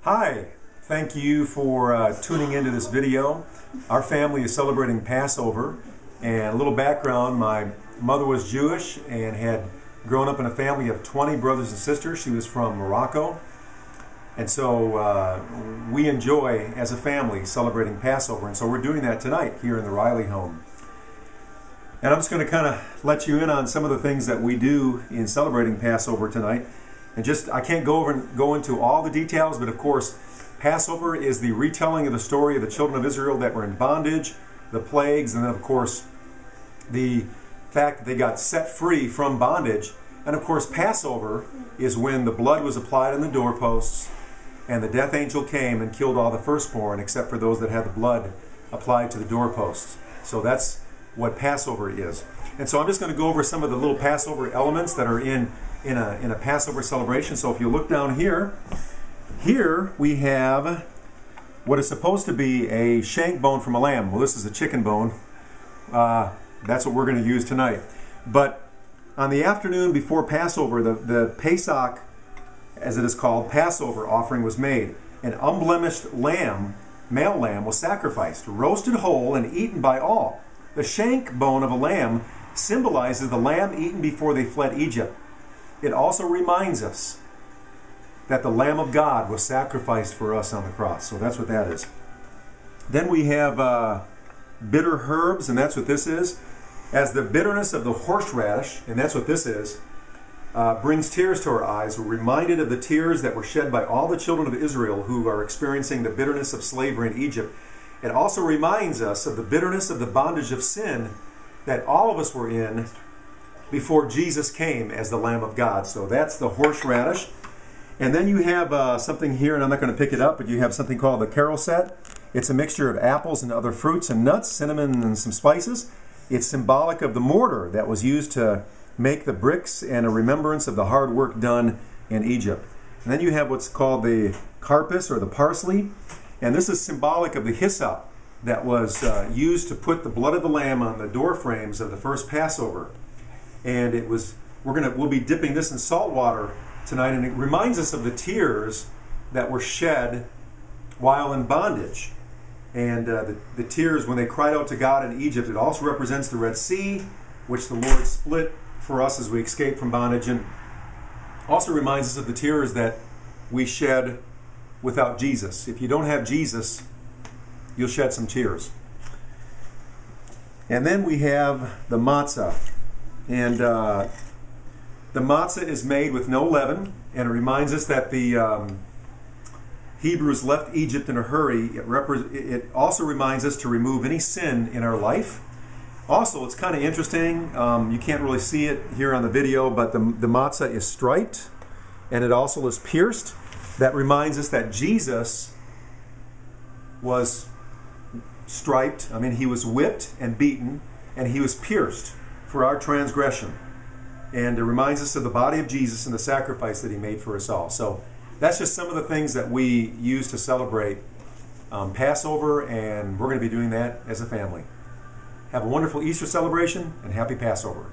Hi, thank you for tuning into this video. Our family is celebrating Passover, and a little background, my mother was Jewish and had grown up in a family of 20 brothers and sisters. She was from Morocco, and so we enjoy as a family celebrating Passover, and so we're doing that tonight here in the Riley home. And I'm just going to kind of let you in on some of the things that we do in celebrating Passover tonight. And I can't go into all the details, but of course, Passover is the retelling of the story of the children of Israel that were in bondage, the plagues, and then of course, the fact that they got set free from bondage. And of course, Passover is when the blood was applied on the doorposts, and the death angel came and killed all the firstborn, except for those that had the blood applied to the doorposts. So that's what Passover is. And so I'm just going to go over some of the little Passover elements that are in a Passover celebration. So if you look down here we have what is supposed to be a shank bone from a lamb. Well, this is a chicken bone. That's what we're going to use tonight. But on the afternoon before Passover, the Pesach, as it is called, Passover offering was made. An unblemished lamb, male lamb, was sacrificed, roasted whole and eaten by all. The shank bone of a lamb symbolizes the lamb eaten before they fled Egypt. It also reminds us that the Lamb of God was sacrificed for us on the cross. So that's what that is. Then we have bitter herbs, and that's what this is. As the bitterness of the horseradish, and that's what this is, brings tears to our eyes. We're reminded of the tears that were shed by all the children of Israel who are experiencing the bitterness of slavery in Egypt. It also reminds us of the bitterness of the bondage of sin that all of us were in before Jesus came as the Lamb of God. So that's the horseradish. And then you have something here, and I'm not going to pick it up, but you have something called the caroset. It's a mixture of apples and other fruits and nuts, cinnamon and some spices. It's symbolic of the mortar that was used to make the bricks and a remembrance of the hard work done in Egypt. And then you have what's called the carpus or the parsley. And this is symbolic of the hyssop that was used to put the blood of the lamb on the door frames of the first Passover. And we'll be dipping this in salt water tonight, and it reminds us of the tears that were shed while in bondage. And the tears when they cried out to God in Egypt. It also represents the Red Sea, which the Lord split for us as we escaped from bondage, and also reminds us of the tears that we shed without Jesus. If you don't have Jesus, you'll shed some tears. And then we have the matzah. And the matzah is made with no leaven, and it reminds us that the Hebrews left Egypt in a hurry. It also reminds us to remove any sin in our life. Also, it's kind of interesting. You can't really see it here on the video, but the matzah is striped, and it also is pierced. That reminds us that Jesus was striped. I mean, he was whipped and beaten, and he was pierced for our transgression. And it reminds us of the body of Jesus and the sacrifice that he made for us all. So that's just some of the things that we use to celebrate Passover, and we're going to be doing that as a family. Have a wonderful Easter celebration, and happy Passover.